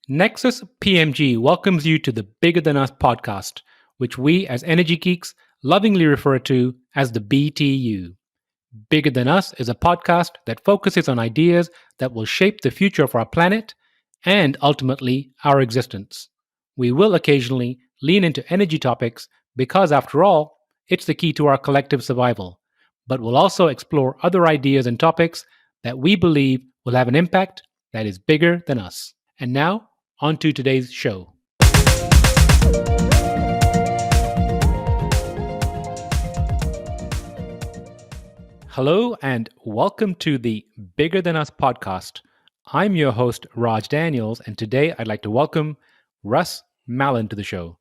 Nexus PMG welcomes you to the Bigger Than Us podcast, which we as energy geeks lovingly refer to as the BTU. Bigger Than Us is a podcast that focuses on ideas that will shape the future of our planet and ultimately our existence. We will occasionally lean into energy topics because, after all, it's the key to our collective survival. But we'll also explore other ideas and topics that we believe will have an impact that is bigger than us. And now, on to today's show. Hello, and welcome to the Bigger Than Us podcast. I'm your host, Raj Daniels, and today I'd like to welcome Russ Mallon to the show.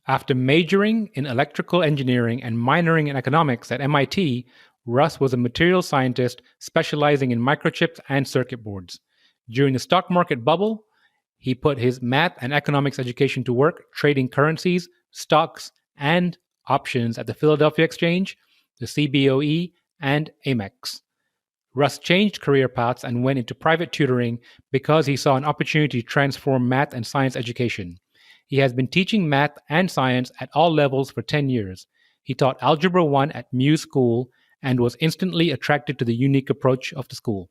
After majoring in electrical engineering and minoring in economics at MIT, Russ was a materials scientist specializing in microchips and circuit boards. During the stock market bubble, he put his math and economics education to work trading currencies, stocks, and options at the Philadelphia Exchange, the CBOE, and Amex. Russ changed career paths and went into private tutoring because he saw an opportunity to transform math and science education. He has been teaching math and science at all levels for 10 years. He taught Algebra 1 at MUSE School and was instantly attracted to the unique approach of the school.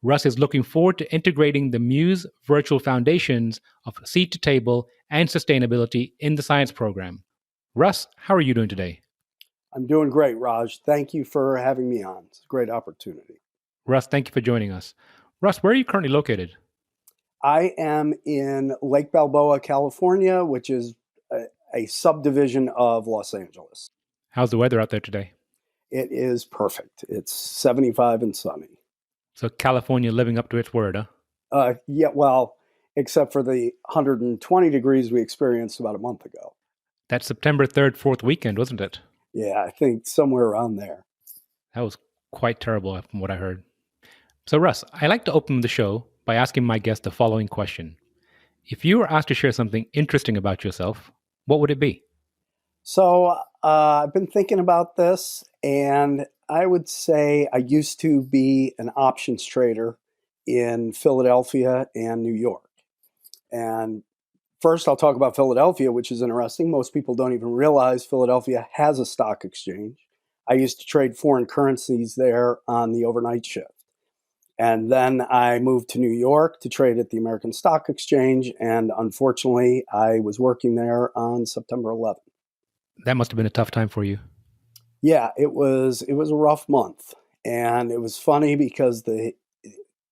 Russ is looking forward to integrating the MUSE virtual foundations of seed to table and sustainability in the science program. Russ, how are you doing today? I'm doing great, Raj. Thank you for having me on. It's a great opportunity. Russ, thank you for joining us. Russ, where are you currently located? I am in Lake Balboa, California, which is a subdivision of Los Angeles. How's the weather out there today? It is perfect. It's 75 and sunny. So California living up to its word, huh? Yeah, well, except for the 120 degrees we experienced about a month ago. That's September 3rd, 4th weekend, wasn't it? Yeah, I think somewhere around there. That was quite terrible from what I heard. So Russ, I like to open the show by asking my guest the following question. If you were asked to share something interesting about yourself, what would it be? So I've been thinking about this, and I would say I used to be an options trader in Philadelphia and New York. And first, I'll talk about Philadelphia, which is interesting. Most people don't even realize Philadelphia has a stock exchange. I used to trade foreign currencies there on the overnight shift. And then I moved to New York to trade at the American Stock Exchange. And unfortunately, I was working there on September 11th. That must have been a tough time for you. Yeah, it was a rough month. And it was funny because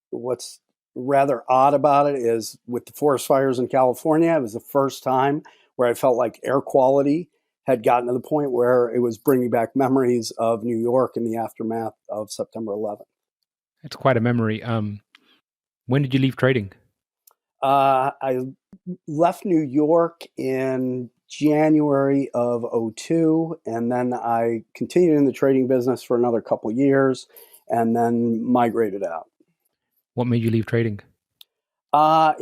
what's rather odd about it is with the forest fires in California, it was the first time where I felt like air quality had gotten to the point where it was bringing back memories of New York in the aftermath of September 11th. It's quite a memory. When did you leave trading? I left New York in January of 2002, and then I continued in the trading business for another couple of years, and then migrated out. What made you leave trading? I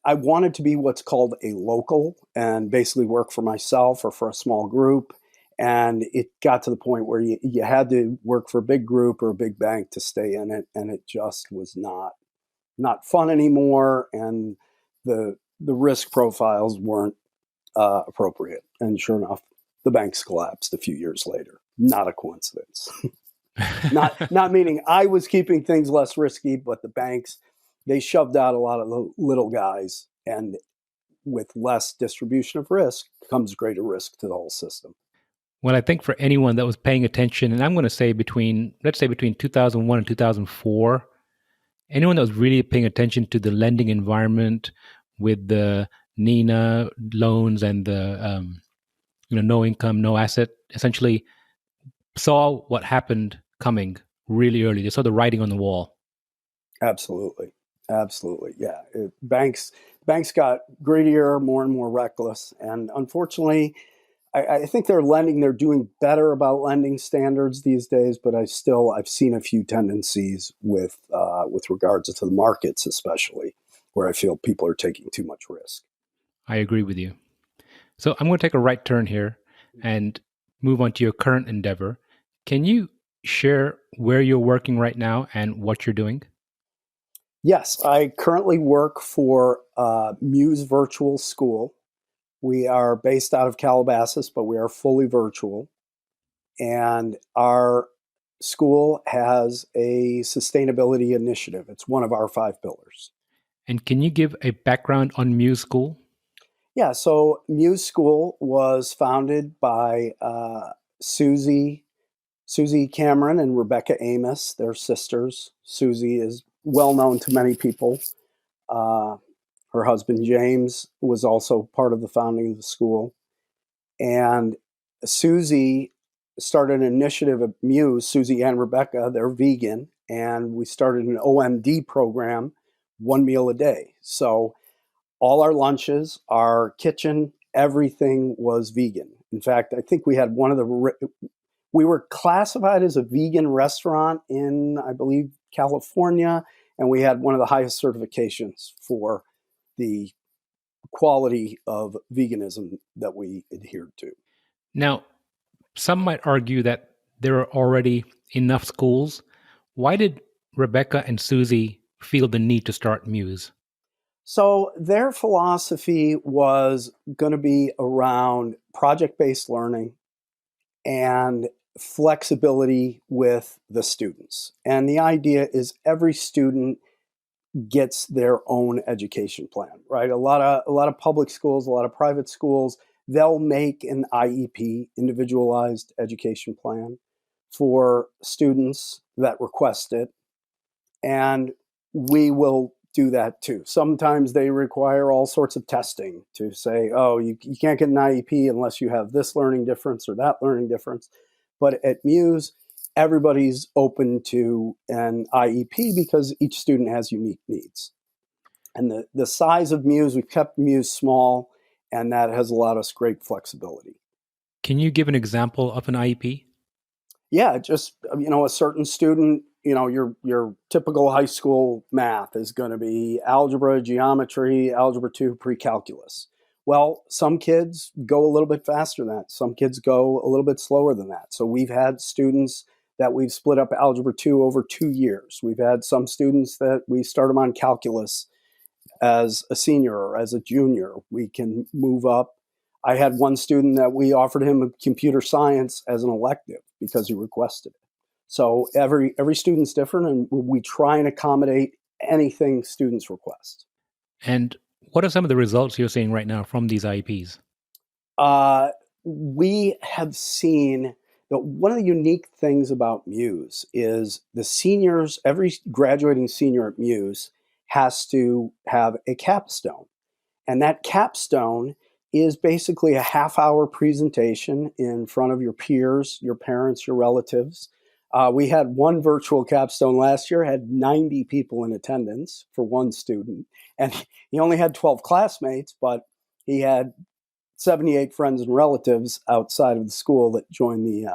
wanted to be what's called a local and basically work for myself or for a small group. And it got to the point where you had to work for a big group or a big bank to stay in it. And it just was not fun anymore. And the risk profiles weren't appropriate. And sure enough, the banks collapsed a few years later. Not a coincidence. Not meaning I was keeping things less risky, but the banks, they shoved out a lot of the little guys, and with less distribution of risk comes greater risk to the whole system. Well, I think for anyone that was paying attention, and I'm going to say let's say between 2001 and 2004, anyone that was really paying attention to the lending environment with the NINA loans and the no income, no asset, essentially saw what happened coming really early. They saw the writing on the wall. Absolutely. Yeah. Banks got greedier, more and more reckless. And unfortunately, I think they're doing better about lending standards these days, but I've seen a few tendencies with regards to the markets, especially, where I feel people are taking too much risk. I agree with you. So I'm going to take a right turn here and move on to your current endeavor. Can you share where you're working right now and what you're doing? Yes, I currently work for MUSE Virtual School. We are based out of Calabasas, but we are fully virtual. And our school has a sustainability initiative. It's one of our 5 pillars. And can you give a background on MUSE School? Yeah, so MUSE School was founded by Susie Cameron and Rebecca Amos. They're sisters. Susie is well known to many people. Uh, Her husband James was also part of the founding of the school. And Susie started an initiative at Muse, Susie and Rebecca, they're vegan, and we started an OMD program, 1 meal a day. So all our lunches, our kitchen, everything was vegan. In fact, I think we were classified as a vegan restaurant in, I believe, California, and we had one of the highest certifications for the quality of veganism that we adhered to. Now, some might argue that there are already enough schools. Why did Rebecca and Susie feel the need to start Muse? So their philosophy was going to be around project based learning and flexibility with the students. And the idea is every student gets their own education plan, right? A lot of public schools, a lot of private schools, they'll make an IEP, individualized education plan, for students that request it, and we will do that too. Sometimes they require all sorts of testing to say, oh, you can't get an IEP unless you have this learning difference or that learning difference. But at Muse, everybody's open to an IEP because each student has unique needs. And the size of Muse, we've kept Muse small, and that has allowed us great flexibility. Can you give an example of an IEP? Yeah, just a certain student, your typical high school math is going to be algebra, geometry, algebra 2, pre-calculus. Well, some kids go a little bit faster than that. Some kids go a little bit slower than that. So we've had students that we've split up algebra 2 over 2 years. We've had some students that we start them on calculus as a senior or as a junior. We can move up. I had one student that we offered him computer science as an elective because he requested it. So every student's different, and we try and accommodate anything students request. And what are some of the results you're seeing right now from these IEPs? We have seen that one of the unique things about Muse is the seniors, every graduating senior at Muse has to have a capstone. And that capstone is basically a half-hour presentation in front of your peers, your parents, your relatives. We had one virtual capstone last year, had 90 people in attendance for one student. And he only had 12 classmates, but he had 78 friends and relatives outside of the school that joined the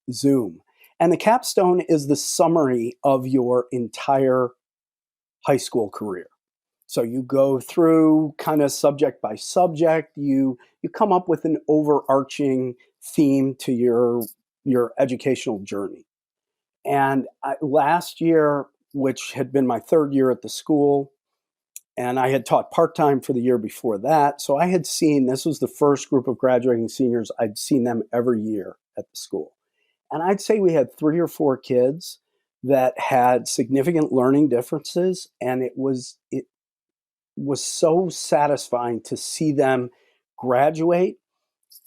Zoom. And the capstone is the summary of your entire high school career. So you go through kind of subject by subject. You come up with an overarching theme to your educational journey. And last year, which had been my third year at the school, and I had taught part-time for the year before that, so I had seen, this was the first group of graduating seniors, I'd seen them every year at the school. And I'd say we had 3 or 4 kids that had significant learning differences, and it was so satisfying to see them graduate,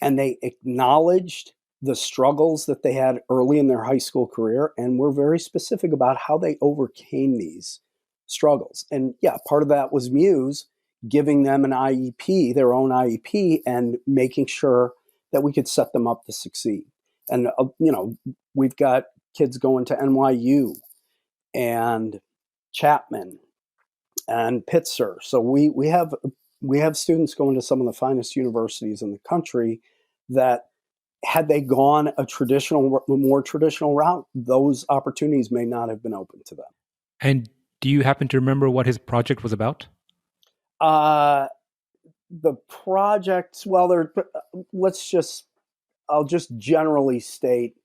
and they acknowledged the struggles that they had early in their high school career and were very specific about how they overcame these struggles. And yeah, part of that was Muse giving them an IEP, their own IEP, and making sure that we could set them up to succeed. And we've got kids going to NYU and Chapman and Pitzer. So we have students going to some of the finest universities in the country that, had they gone more traditional route, those opportunities may not have been open to them. And do you happen to remember what his project was about? The projects, well, I'll just generally state,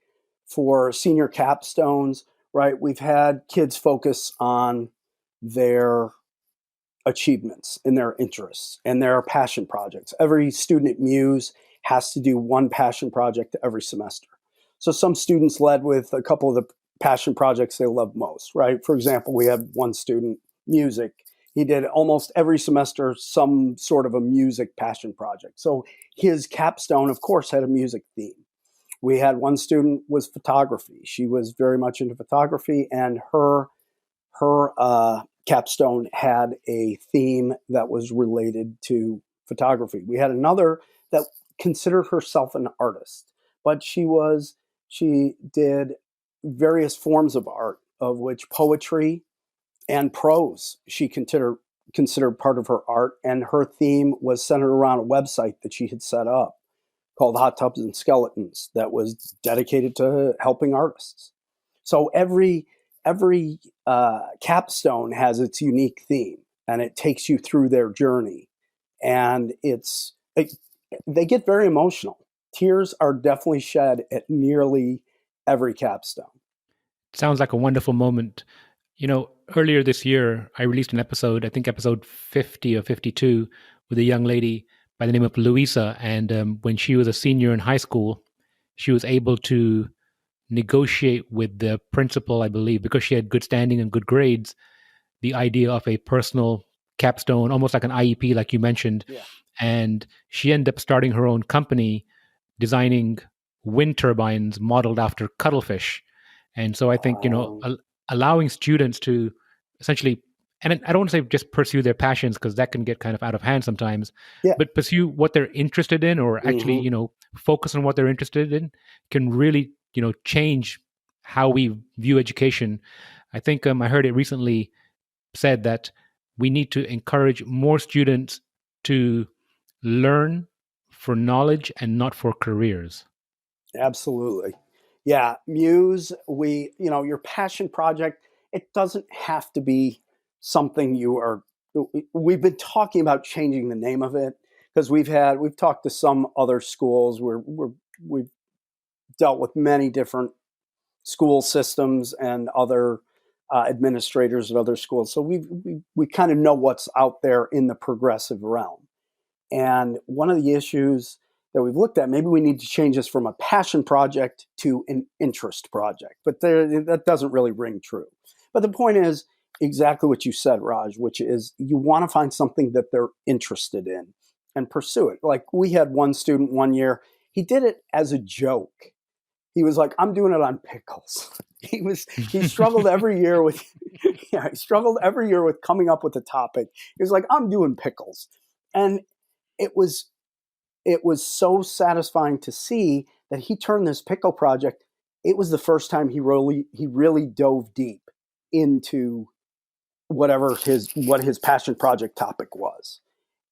for senior capstones, right? We've had kids focus on their achievements and their interests and their passion projects. Every student at MUSE has to do one passion project every semester. So some students led with a couple of the passion projects they love most, right? For example, we had one student, music. He did almost every semester some sort of a music passion project. So his capstone, of course, had a music theme. We had one student was photography. She was very much into photography, and her capstone had a theme that was related to photography. We had another that considered herself an artist, but she did various forms of art, of which poetry and prose she considered part of her art, and her theme was centered around a website that she had set up called Hot Tubs and Skeletons that was dedicated to helping artists. So every capstone has its unique theme, and it takes you through their journey, and they get very emotional. Tears are definitely shed at nearly every capstone. Sounds like a wonderful moment. Earlier this year, I released an episode, I think episode 50 or 52, with a young lady by the name of Louisa. And when she was a senior in high school, she was able to negotiate with the principal, I believe, because she had good standing and good grades, the idea of a personal capstone, almost like an IEP, like you mentioned. Yeah. And she ended up starting her own company designing wind turbines modeled after cuttlefish. And so I think, allowing students to essentially, and I don't want to say just pursue their passions because that can get kind of out of hand sometimes, Yeah. but pursue what they're interested in, or actually, focus on what they're interested in, can really, change how we view education. I think I heard it recently said that we need to encourage more students to learn for knowledge and not for careers. Absolutely. Yeah, Muse, your passion project, it doesn't have to be something we've been talking about changing the name of it because we've talked to some other schools where we've dealt with many different school systems and other administrators at other schools. So we kind of know what's out there in the progressive realm. And one of the issues that we've looked at, maybe we need to change this from a passion project to an interest project, but that doesn't really ring true. But the point is exactly what you said, Raj, which is you want to find something that they're interested in and pursue it. Like we had one student one year, he did it as a joke. He was like, I'm doing it on pickles. He struggled every year with he struggled every year with coming up with a topic. He was like, I'm doing pickles. And it was so satisfying to see that he turned this pickle project. It was the first time he really dove deep into what his passion project topic was.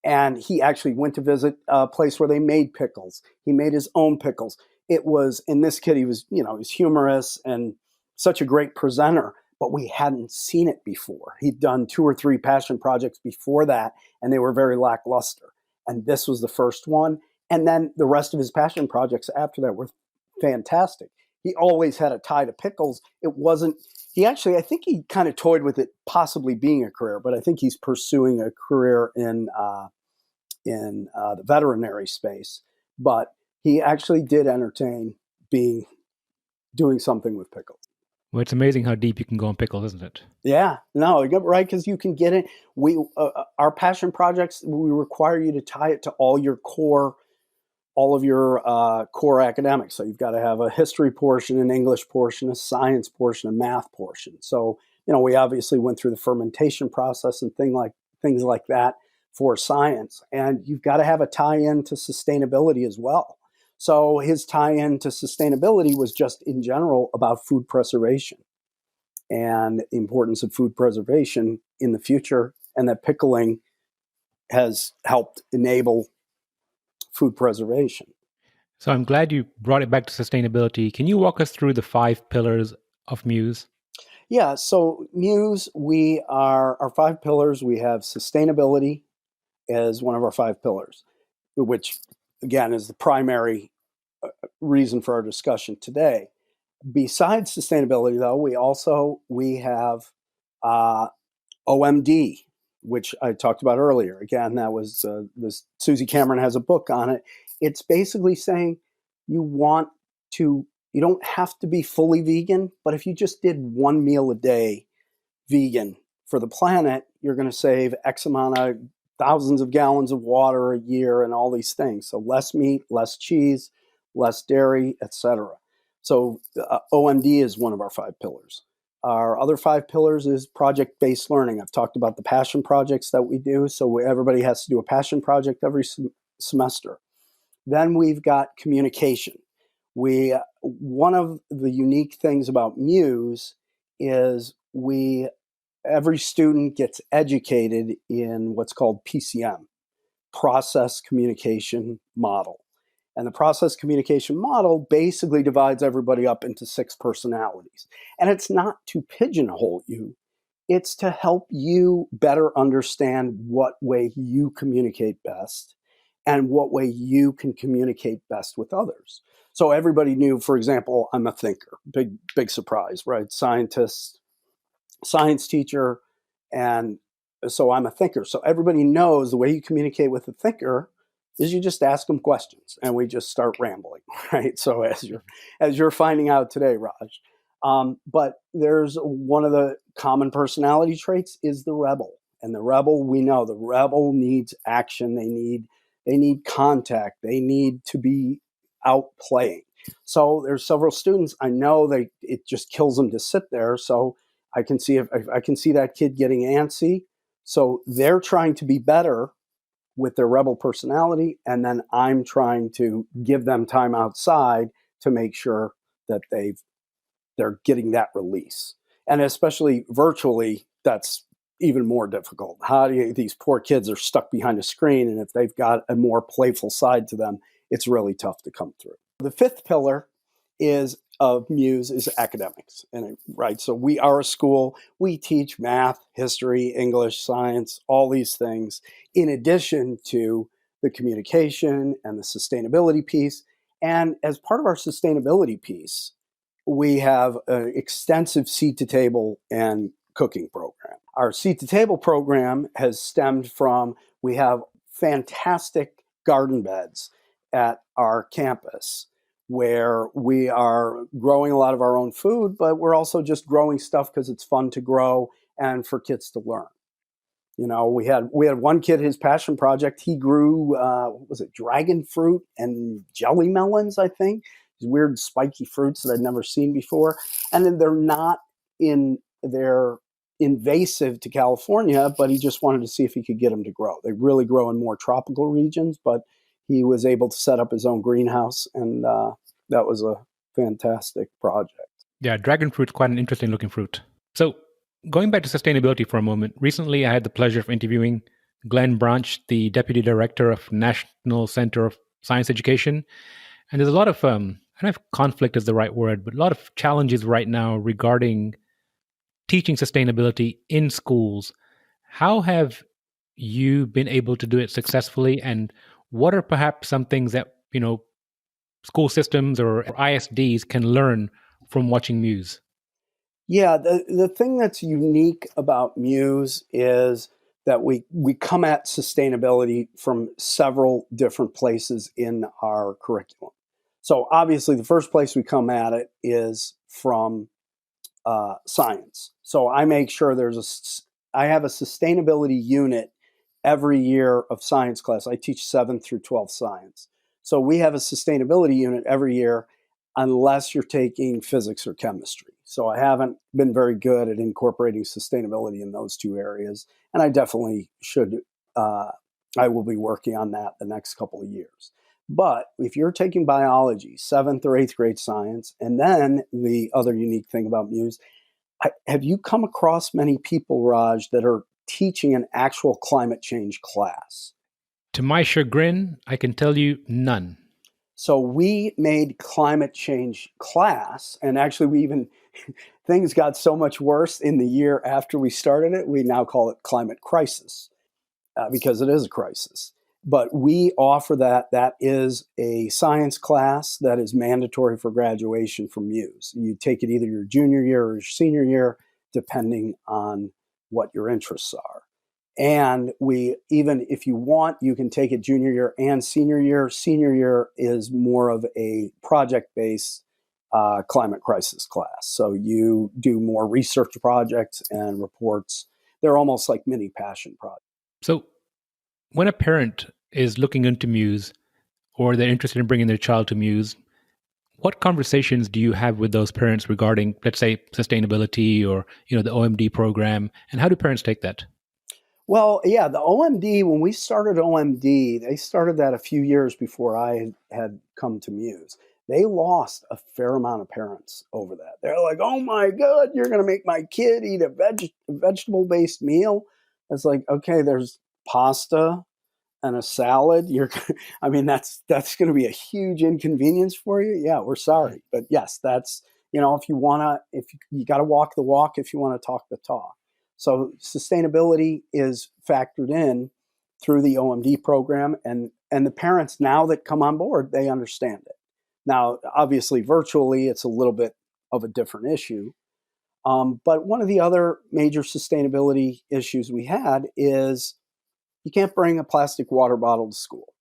And he actually went to visit a place where they made pickles. He made his own pickles. And this kid, he was humorous and such a great presenter, but we hadn't seen it before. He'd done 2 or 3 passion projects before that, and they were very lackluster. And this was the first one. And then the rest of his passion projects after that were fantastic. He always had a tie to pickles. I think he kind of toyed with it possibly being a career, but I think he's pursuing a career in the veterinary space. But he actually did entertain doing something with pickles. Well, it's amazing how deep you can go on pickles, isn't it? Yeah, no, right, because you can get it. Our passion projects, we require you to tie it to all of your core academics. So you've got to have a history portion, an English portion, a science portion, a math portion. So we obviously went through the fermentation process and things like that for science, and you've got to have a tie-in to sustainability as well. So his tie-in to sustainability was just in general about food preservation and the importance of food preservation in the future, and that pickling has helped enable food preservation. So I'm glad you brought it back to sustainability. Can you walk us through the 5 pillars of MUSE? Yeah, so MUSE, our 5 pillars. We have sustainability as one of our 5 pillars, which again is the primary reason for our discussion today. Besides sustainability, though, we have OMD, which I talked about earlier. Again, that was this. Susie Cameron has a book on it. It's basically saying you don't have to be fully vegan, but if you just did one meal a day vegan for the planet, you're going to save X amount of thousands of gallons of water a year and all these things. So less meat, less cheese, less dairy, etc. So OMD is one of our 5 pillars. Our other 5 pillars is project-based learning. I've talked about the passion projects that we do. So everybody has to do a passion project every semester. Then we've got communication. One of the unique things about MUSE is every student gets educated in what's called PCM, Process Communication Model. And the process communication model basically divides everybody up into 6 personalities. And it's not to pigeonhole you, it's to help you better understand what way you communicate best and what way you can communicate best with others. So everybody knew, for example, I'm a thinker. Big surprise, right? Science teacher, and so I'm a thinker. So everybody knows the way you communicate with a thinker is you just ask them questions and we just start rambling, right? So as you're finding out today, Raj. But there's one of the common personality traits is the rebel. And the rebel, we know the rebel needs action. They need contact. They need to be out playing. So there's several students I know it just kills them to sit there. So I can see if I can see that kid getting antsy. So they're trying to be better with their rebel personality, and then I'm trying to give them time outside to make sure that they're getting that release. And especially virtually, that's even more difficult. These poor kids are stuck behind a screen, and if they've got a more playful side to them, it's really tough to come through. The 5th pillar of MUSE is academics, right? So we are a school. We teach math, history, English, science, all these things, in addition to the communication and the sustainability piece. And as part of our sustainability piece, we have an extensive seed to table and cooking program. Our seed to table program has stemmed from, we have fantastic garden beds at our campus where we are growing a lot of our own food, but we're also just growing stuff because it's fun to grow and for kids to learn. You know, we had one kid, his passion project, he grew, what was it, dragon fruit and jelly melons, I think. These weird spiky fruits that I'd never seen before. And then they're invasive to California, but he just wanted to see if he could get them to grow. They really grow in more tropical regions, but he was able to set up his own greenhouse, and that was a fantastic project. Yeah, dragon fruit's quite an interesting looking fruit. So going back to sustainability for a moment, recently I had the pleasure of interviewing Glenn Branch, the Deputy Director of National Center of Science Education. And there's a lot of, I don't know if conflict is the right word, but a lot of challenges right now regarding teaching sustainability in schools. How have you been able to do it successfully? And what are perhaps some things that, school systems or ISDs can learn from watching MUSE? Yeah, the thing that's unique about MUSE is that we come at sustainability from several different places in our curriculum. So obviously the first place we come at it is from science. So I make sure I have a sustainability unit every year of science class. I teach 7th through 12th science. So we have a sustainability unit every year unless you're taking physics or chemistry. So I haven't been very good at incorporating sustainability in those 2 areas. And I definitely should, I will be working on that the next couple of years. But if you're taking biology, 7th or 8th grade science, and then the other unique thing about MUSE, have you come across many people, Raj, that are teaching an actual climate change class? To my chagrin, I can tell you none. So we made climate change class, and actually things got so much worse in the year after we started it, we now call it climate crisis because it is a crisis. But we offer that. That is a science class that is mandatory for graduation from MUSE. You take it either your junior year or your senior year, depending on what your interests are. And we, even if you want, you can take it junior year and senior year. Senior year is more of a project-based climate crisis class. So you do more research projects and reports. They're almost like mini passion projects. So, when a parent is looking into Muse or they're interested in bringing their child to Muse, what conversations do you have with those parents regarding, let's say, sustainability or the OMD program, and how do parents take that? Well, yeah, the OMD, when we started OMD, they started that a few years before I had come to Muse. They lost a fair amount of parents over that. They're like, oh my God, you're going to make my kid eat a vegetable-based meal? It's like, okay, there's pasta and a salad. I mean, that's going to be a huge inconvenience for you. Yeah, we're sorry. But yes, that's, if you want to, if you got to walk the walk, if you want to talk the talk. So sustainability is factored in through the OMD program, and the parents now that come on board, they understand it. Now, obviously, virtually, it's a little bit of a different issue. But one of the other major sustainability issues we had is you can't bring a plastic water bottle to school,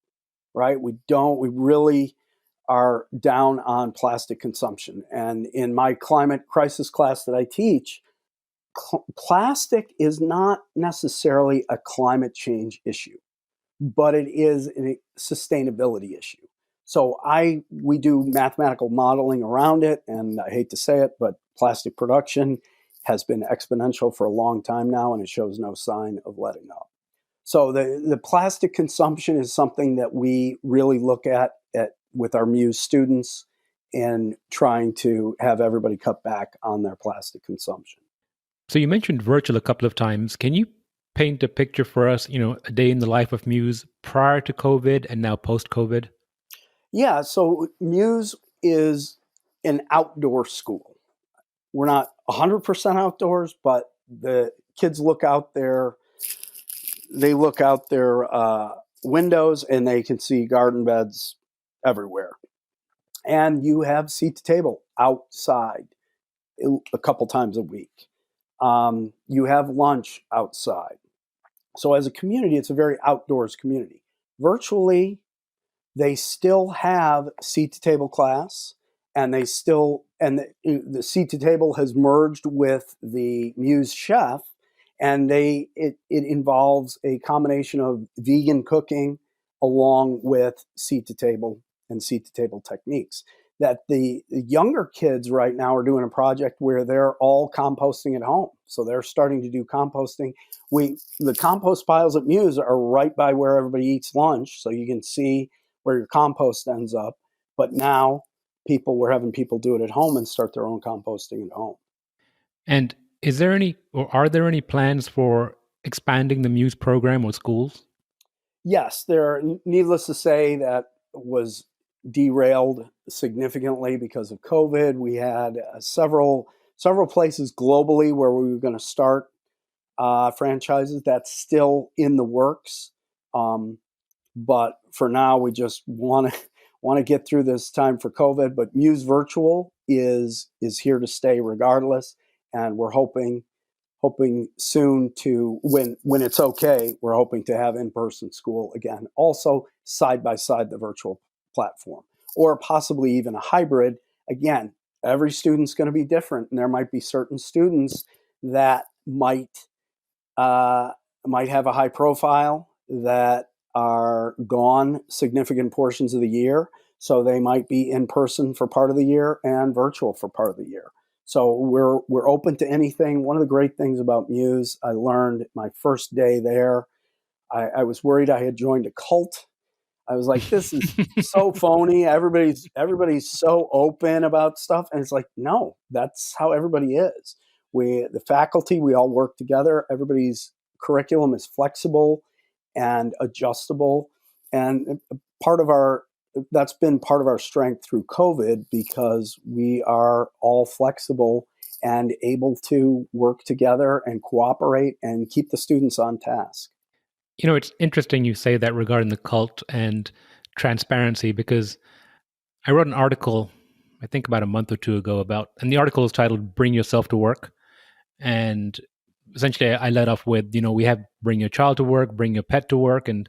right? We really are down on plastic consumption. And in my climate crisis class that I teach, plastic is not necessarily a climate change issue, but it is a sustainability issue. So we do mathematical modeling around it, and I hate to say it, but plastic production has been exponential for a long time now, and it shows no sign of letting up. So the plastic consumption is something that we really look at with our MUSE students and trying to have everybody cut back on their plastic consumption. So you mentioned virtual a couple of times. Can you paint a picture for us, a day in the life of Muse prior to COVID and now post-COVID? Yeah, so MUSE is an outdoor school. We're not 100% outdoors, but the kids look out there. They look out their windows and they can see garden beds everywhere. And you have seat to table outside a couple times a week. You have lunch outside. So as a community, it's a very outdoors community. Virtually, they still have seat to table class, and the seat to table has merged with the Muse Chef, and it involves a combination of vegan cooking along with seat to table and seat to table techniques. That the younger kids right now are doing a project where they're all composting at home. So they're starting to do composting. The compost piles at Muse are right by where everybody eats lunch, so you can see where your compost ends up. But now we're having people do it at home and start their own composting at home. And are there any plans for expanding the Muse program with schools? Yes, needless to say, that was derailed significantly because of COVID. We had several places globally where we were going to start franchises. That's still in the works. But for now, we just want to get through this time for COVID. But Muse Virtual is here to stay regardless, and we're hoping soon to when it's okay. We're hoping to have in-person school again, also side by side the virtual platform, or possibly even a hybrid. Again, every student's going to be different, and there might be certain students that might have a high profile that are gone significant portions of the year. So they might be in person for part of the year and virtual for part of the year. So we're open to anything. One of the great things about Muse, I learned my first day there, I was worried I had joined a cult. I was like, this is so phony. Everybody's so open about stuff. And it's like, no, that's how everybody is. The faculty, we all work together. Everybody's curriculum is flexible and adjustable. And that's been part of our strength through COVID, because we are all flexible and able to work together and cooperate and keep the students on task. It's interesting you say that regarding the cult and transparency because I wrote an article, I think about a month or two ago and the article is titled Bring Yourself to Work. And essentially, I led off with, we have bring your child to work, bring your pet to work. And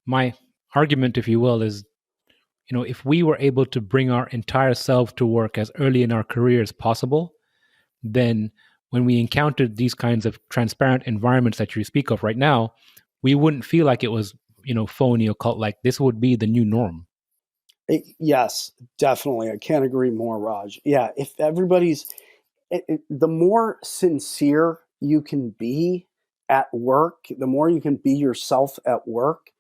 my argument, if you will, is, if we were able to bring our entire self to work as early in our career as possible, then when we encountered these kinds of transparent environments that you speak of right now, we wouldn't feel like it was, phony or cult like. This would be the new norm. Yes, definitely. I can't agree more, Raj. Yeah, if the more sincere you can be at work, the more you can be yourself at work,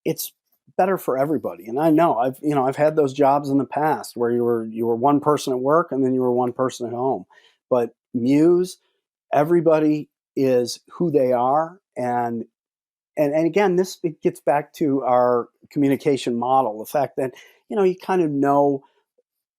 it's better for everybody. And I know I've had those jobs in the past where you were one person at work and then you were one person at home. But Muse, everybody is who they are, and again, it gets back to our communication model, the fact that you kind of know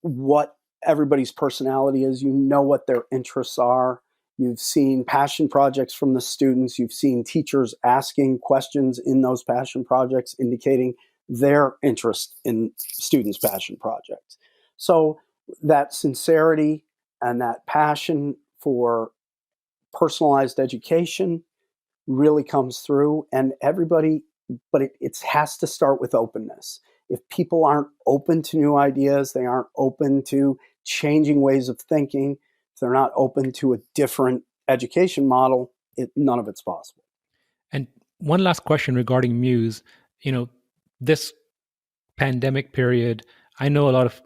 what everybody's personality is, you know what their interests are. You've seen passion projects from the students. You've seen teachers asking questions in those passion projects, indicating their interest in students' passion projects. So that sincerity and that passion for personalized education really comes through, and everybody, but it has to start with openness. If people aren't open to new ideas, they aren't open to changing ways of thinking, if they're not open to a different education model, none of it's possible. And one last question regarding Muse. This pandemic period, I know a lot of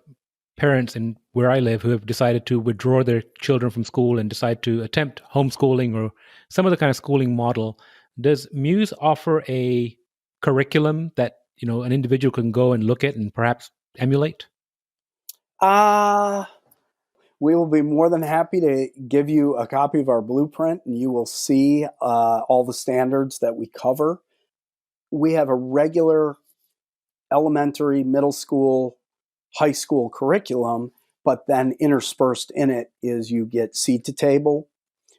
parents in where I live who have decided to withdraw their children from school and decide to attempt homeschooling or some other kind of schooling model. Does Muse offer a curriculum that an individual can go and look at and perhaps emulate? We will be more than happy to give you a copy of our blueprint, and you will see all the standards that we cover. We have a regular elementary, middle school, high school curriculum, but then interspersed in it is you get seed to table,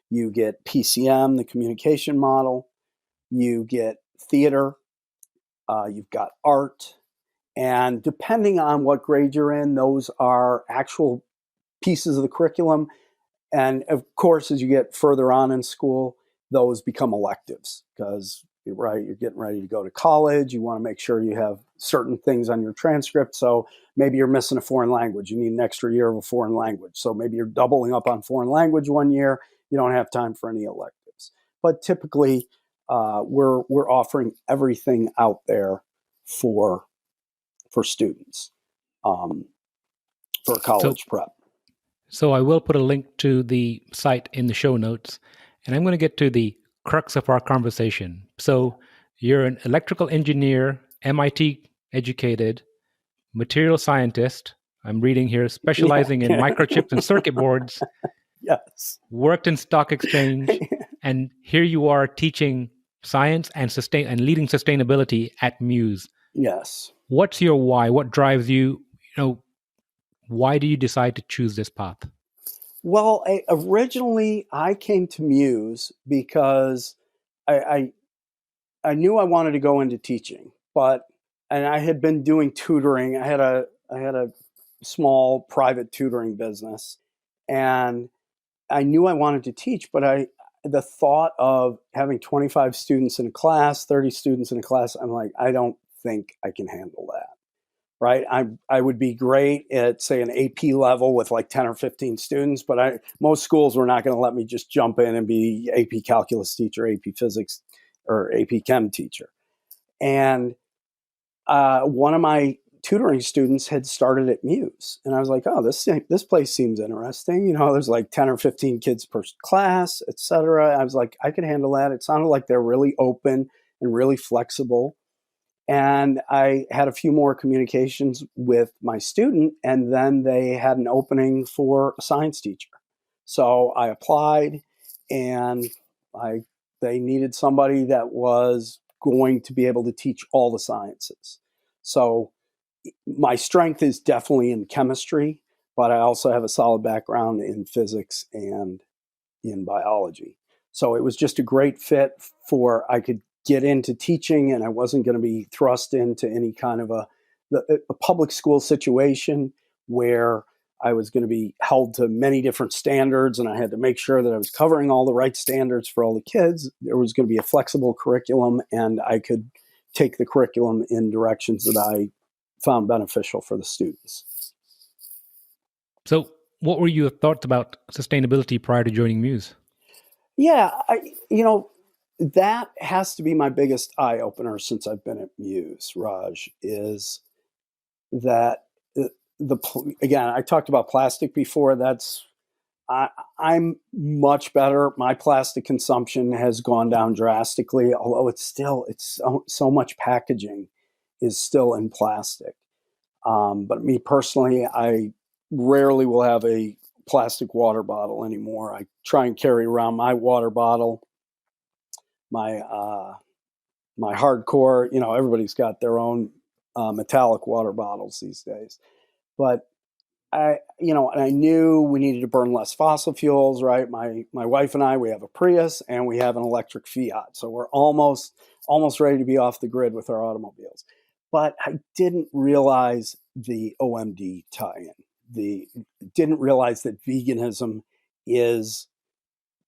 you get PCM, the communication model, you get theater, you've got art, and depending on what grade you're in, those are actual pieces of the curriculum. And of course, as you get further on in school, those become electives because you're getting ready to go to college. You want to make sure you have certain things on your transcript. So maybe you're missing a foreign language. You need an extra year of a foreign language. So maybe you're doubling up on foreign language one year. You don't have time for any electives. But typically, we're offering everything out there for students for college prep. So I will put a link to the site in the show notes, and I'm going to get to the crux of our conversation. So you're an electrical engineer, MIT educated, material scientist. I'm reading here, specializing in microchips and circuit boards. Yes. Worked in stock exchange, and here you are teaching science and leading sustainability at Muse. Yes. What's your why? What drives you? Why do you decide to choose this path? Well, originally I came to Muse because I knew I wanted to go into teaching, and I had been doing tutoring. I had a small private tutoring business, and I knew I wanted to teach, but the thought of having 25 students in a class, 30 students in a class, I'm like, I don't think I can handle that. Right. I would be great at, say, an AP level with like 10 or 15 students, but most schools were not going to let me just jump in and be AP calculus teacher, AP physics, or AP chem teacher. And one of my tutoring students had started at Muse, and I was like, oh, this place seems interesting. There's like 10 or 15 kids per class, etc. I was like, I could handle that. It sounded like they're really open and really flexible. And I had a few more communications with my student, and then they had an opening for a science teacher. So I applied, and they needed somebody that was going to be able to teach all the sciences. So my strength is definitely in chemistry, but I also have a solid background in physics and in biology. So it was just a great fit I could get into teaching, and I wasn't going to be thrust into any kind of a public school situation where I was going to be held to many different standards, and I had to make sure that I was covering all the right standards for all the kids. There was going to be a flexible curriculum, and I could take the curriculum in directions that I found beneficial for the students. So, what were your thoughts about sustainability prior to joining MUSE? Yeah, that has to be my biggest eye opener since I've been at MUSE, Raj, is that again, I talked about plastic before. I'm much better. My plastic consumption has gone down drastically, although it's so much packaging is still in plastic. But me personally, I rarely will have a plastic water bottle anymore. I try and carry around my water bottle, my hardcore. Everybody's got their own metallic water bottles these days. But and I knew we needed to burn less fossil fuels, right? My wife and I, we have a Prius and we have an electric Fiat, so we're almost ready to be off the grid with our automobiles. But I didn't realize the OMD tie-in. Didn't realize that veganism is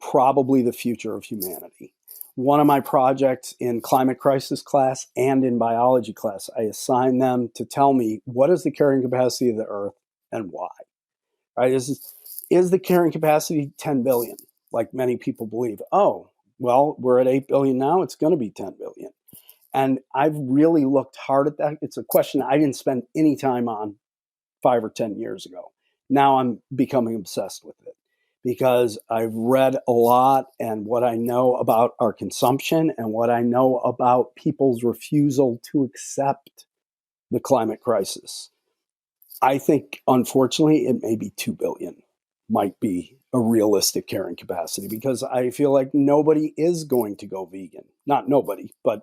probably the future of humanity. One of my projects in climate crisis class and in biology class, I assigned them to tell me what is the carrying capacity of the Earth and why. Right? Is the carrying capacity 10 billion, like many people believe? Oh, well, we're at 8 billion now. It's going to be 10 billion. And I've really looked hard at that. It's a question I didn't spend any time on 5 or 10 years ago. Now I'm becoming obsessed with it because I've read a lot, and what I know about our consumption and what I know about people's refusal to accept the climate crisis. I think, unfortunately, it may be 2 billion might be a realistic carrying capacity, because I feel like nobody is going to go vegan. Not nobody, but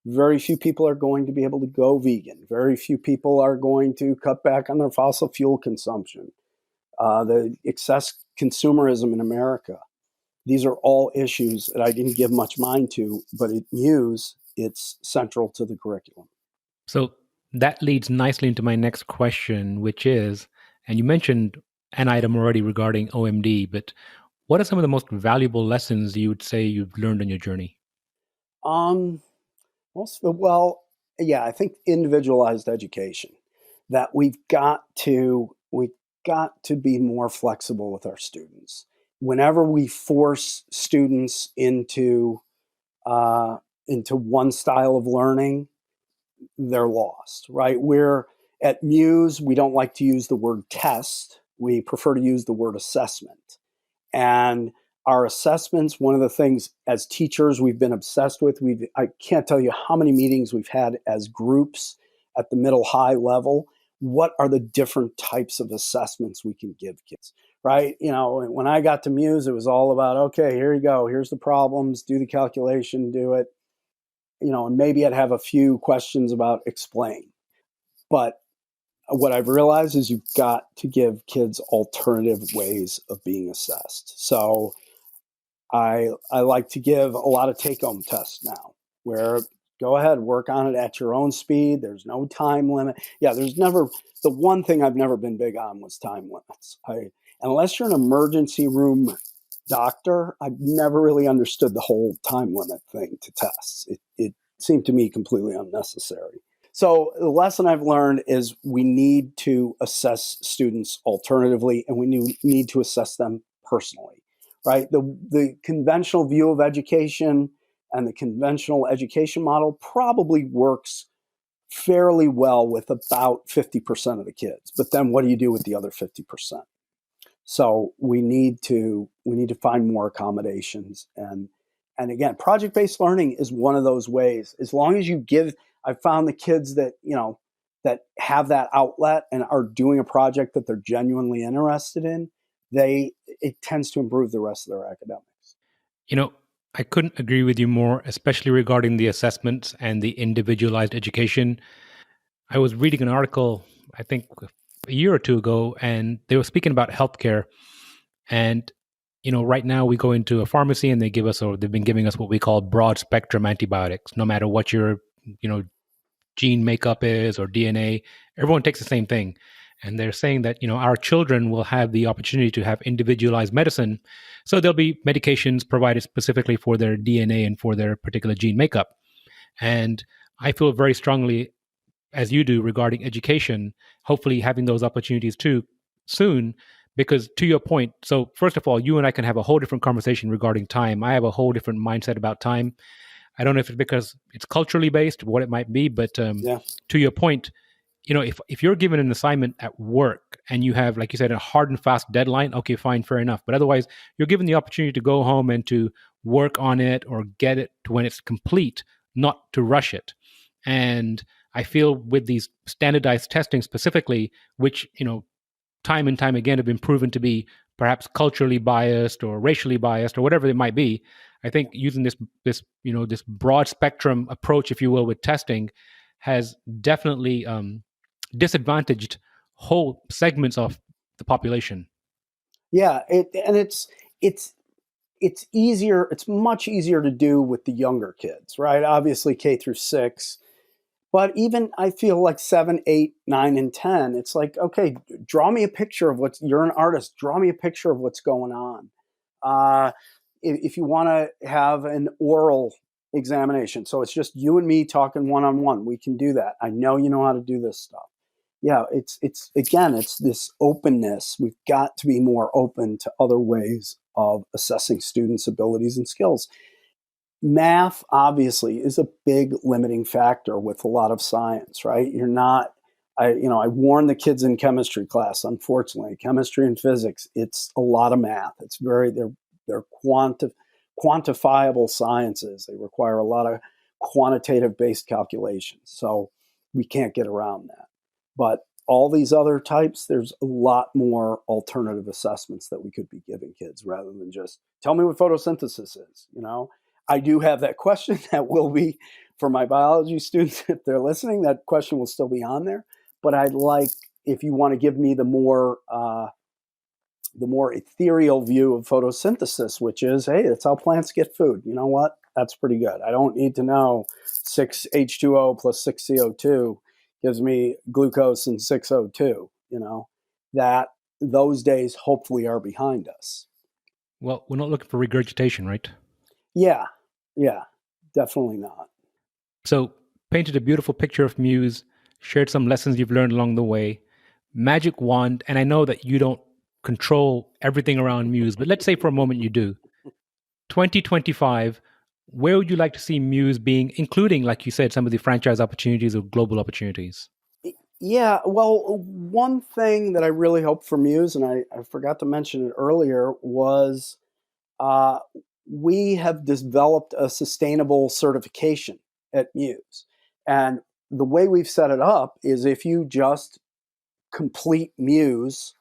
very few people are going to be able to go vegan. Very few people are going to cut back on their fossil fuel consumption. The excess consumerism in America. These are all issues that I didn't give much mind to, but at MUSE, it's central to the curriculum. So that leads nicely into my next question, which is, and you mentioned an item already regarding OMD, but what are some of the most valuable lessons you would say you've learned on your journey? Well, yeah, I think individualized education, that we've got to be more flexible with our students. Whenever we force students into one style of learning, they're lost, right? We're at MUSE, we don't like to use the word test. We prefer to use the word assessment. And our assessments, one of the things as teachers we've been obsessed with, I can't tell you how many meetings we've had as groups at the middle high level. What are the different types of assessments we can give kids, right? When I got to MUSE, it was all about, okay, here you go. Here's the problems, do the calculation, do it. And maybe I'd have a few questions about explain. But what I've realized is you've got to give kids alternative ways of being assessed. So I like to give a lot of take-home tests now, where go ahead, work on it at your own speed. There's no time limit. Yeah, the one thing I've never been big on was time limits. Unless you're an emergency room doctor, I've never really understood the whole time limit thing to tests. It seemed to me completely unnecessary. So the lesson I've learned is we need to assess students alternatively, and we need to assess them personally, right? The conventional view of education and the conventional education model probably works fairly well with about 50% of the kids. But then what do you do with the other 50%? So we need to find more accommodations. And again, project-based learning is one of those ways. As long as you give, I've found the kids that, that have that outlet and are doing a project that they're genuinely interested in, it tends to improve the rest of their academics. I couldn't agree with you more, especially regarding the assessments and the individualized education. I was reading an article, I think a year or two ago, and they were speaking about healthcare. And right now we go into a pharmacy and they've been giving us what we call broad spectrum antibiotics. No matter what your, you know, gene makeup is or DNA, everyone takes the same thing. And they're saying that, our children will have the opportunity to have individualized medicine. So there'll be medications provided specifically for their DNA and for their particular gene makeup. And I feel very strongly, as you do, regarding education, hopefully having those opportunities too soon. Because to your point, so first of all, you and I can have a whole different conversation regarding time. I have a whole different mindset about time. I don't know if it's because it's culturally based, what it might be, but Yeah. to your point, if you're given an assignment at work and you have, like you said, a hard and fast deadline, okay, fine, fair enough. But otherwise, you're given the opportunity to go home and to work on it or get it to when it's complete, not to rush it. And I feel with these standardized testing specifically, which time and time again have been proven to be perhaps culturally biased or racially biased or whatever it might be. I think using this broad spectrum approach, if you will, with testing, has definitely disadvantaged whole segments of the population. Yeah, it's easier. It's much easier to do with the younger kids, right? Obviously, K through 6, but even I feel like 7, 8, 9, and 10. It's like, okay, draw me a picture of what's. You're an artist. Draw me a picture of what's going on. Uh, if you want to have an oral examination, so it's just you and me talking one on one, we can do that. I know you know how to do this stuff. Yeah, it's again, it's this openness. We've got to be more open to other ways of assessing students' abilities and skills. Math obviously is a big limiting factor with a lot of science, right? You're not I warn the kids in chemistry class, unfortunately, chemistry and physics, it's a lot of math. They're quantifiable sciences. They require a lot of quantitative based calculations. So we can't get around that. But all these other types, there's a lot more alternative assessments that we could be giving kids rather than just tell me what photosynthesis is. I do have that question that will be for my biology students. If they're listening, that question will still be on there. But I'd like, if you want to give me the more ethereal view of photosynthesis, which is, hey, that's how plants get food. You know what? That's pretty good. I don't need to know 6H2O plus 6CO2 gives me glucose and 6O2. That those days hopefully are behind us. Well, we're not looking for regurgitation, right? Yeah, definitely not. So, painted a beautiful picture of Muse, shared some lessons you've learned along the way, magic wand, and I know that you don't control everything around Muse, but let's say for a moment you do. 2025, where would you like to see Muse being, including, like you said, some of the franchise opportunities or global opportunities? Yeah, well, one thing that I really hope for Muse, and I forgot to mention it earlier, was uh, we have developed a sustainable certification at Muse. And the way we've set it up is if you just complete Muse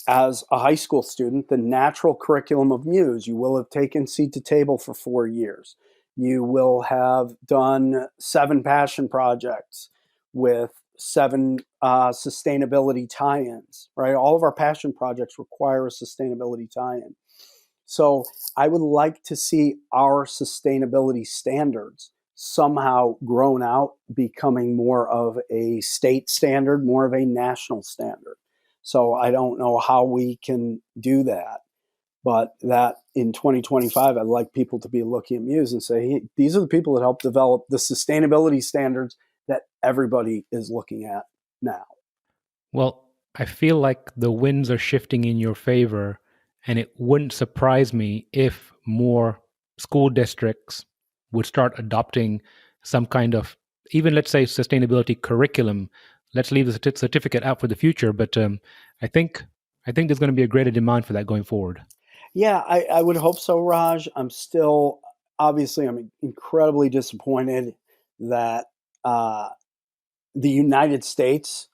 as a high school student, the natural curriculum of Muse, you will have taken Seed to Table for 4 years. You will have done 7 passion projects with 7 sustainability tie-ins, right? All of our passion projects require a sustainability tie-in. So I would like to see our sustainability standards somehow grown out, becoming more of a state standard, more of a national standard. So I don't know how we can do that, but that in 2025, I'd like people to be looking at Muse and say, hey, these are the people that helped develop the sustainability standards that everybody is looking at now. Well, I feel like the winds are shifting in your favor, and it wouldn't surprise me if more school districts would start adopting some kind of, even let's say, sustainability curriculum. Let's leave the certificate out for the future, but I think I think there's going to be a greater demand for that going forward. Yeah, I would hope so, Raj. I'm incredibly disappointed that uh, the United States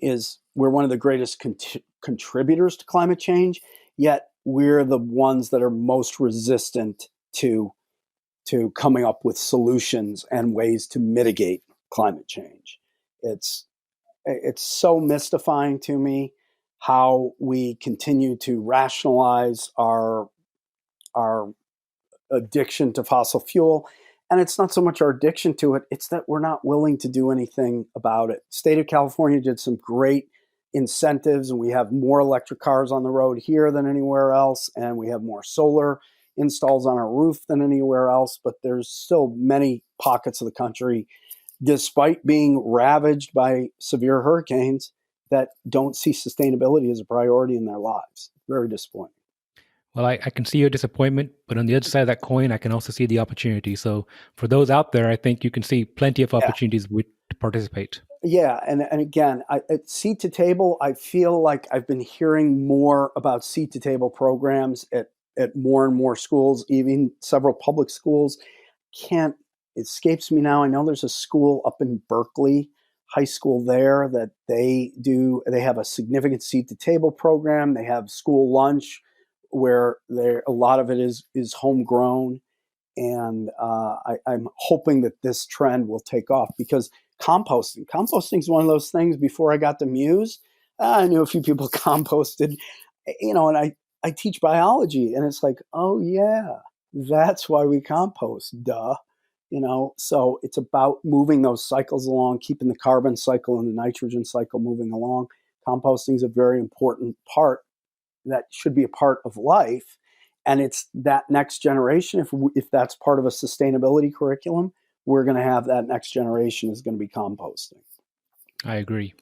we're one of the greatest contributors to climate change, yet we're the ones that are most resistant to coming up with solutions and ways to mitigate climate change. It's it's so mystifying to me how we continue to rationalize our our addiction to fossil fuel. And it's not so much our addiction to it, it's that we're not willing to do anything about it. State of California did some great incentives, and we have more electric cars on the road here than anywhere else, and we have more solar installs on our roof than anywhere else, but there's still many pockets of the country, despite being ravaged by severe hurricanes, that don't see sustainability as a priority in their lives. Very disappointing. Well, I can see your disappointment, but on the other side of that coin, I can also see the opportunity. So for those out there, I think you can see plenty of opportunities to participate. Yeah, and again, at seat to table, I feel like I've been hearing more about seat to table programs at more and more schools, even several public schools. It escapes me now. I know there's a school up in Berkeley, high school there, that they have a significant seat to table program. They have school lunch where a lot of it is homegrown. And I'm hoping that this trend will take off, because composting is one of those things. Before I got to MUSE, I knew a few people composted, and I teach biology, and it's like, oh yeah, that's why we compost, duh. So it's about moving those cycles along, keeping the carbon cycle and the nitrogen cycle moving along. Composting is a very important part that should be a part of life. And it's that next generation. If that's part of a sustainability curriculum, we're going to have that next generation is going to be composting. I agree.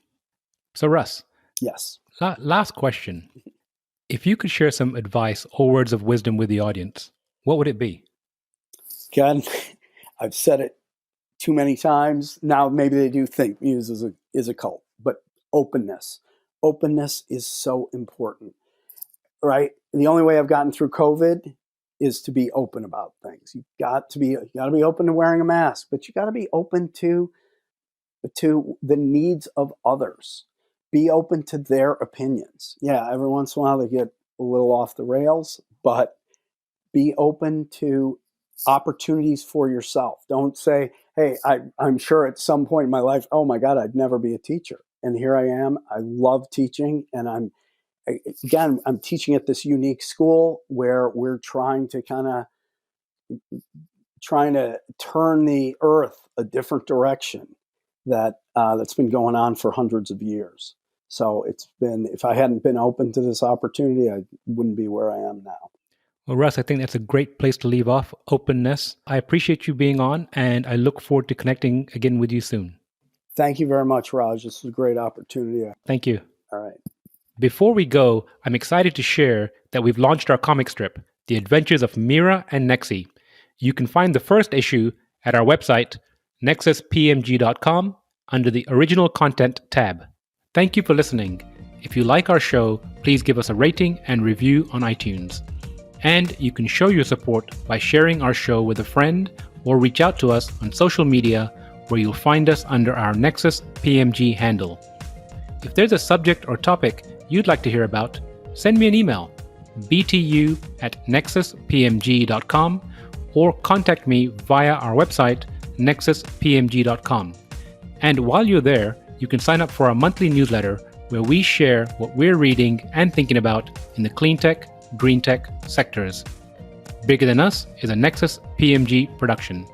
So Russ. Yes. Last question. If you could share some advice or words of wisdom with the audience, what would it be? Again, I've said it too many times. Now maybe they do think MUSE is a cult, but openness. Openness is so important, right? The only way I've gotten through COVID is to be open about things. You got to be open to wearing a mask, but you got to be open to the needs of others. Be open to their opinions. Yeah, every once in a while they get a little off the rails, but be open to opportunities for yourself. Don't say, hey, I'm sure at some point in my life, oh my God, I'd never be a teacher. And here I am. I love teaching, and I'm teaching at this unique school where we're trying to turn the earth a different direction that's been going on for hundreds of years. So if I hadn't been open to this opportunity, I wouldn't be where I am now. Well, Russ, I think that's a great place to leave off. Openness. I appreciate you being on, and I look forward to connecting again with you soon. Thank you very much, Raj. This was a great opportunity. Thank you. All right. Before we go, I'm excited to share that we've launched our comic strip, The Adventures of Mira and Nexi. You can find the first issue at our website, nexuspmg.com, under the Original Content tab. Thank you for listening. If you like our show, please give us a rating and review on iTunes. And you can show your support by sharing our show with a friend or reach out to us on social media, where you'll find us under our Nexus PMG handle. If there's a subject or topic you'd like to hear about, send me an email, btu@nexuspmg.com, or contact me via our website, nexuspmg.com. And while you're there, you can sign up for our monthly newsletter, where we share what we're reading and thinking about in the clean tech, green tech sectors. Bigger Than Us is a Nexus PMG production.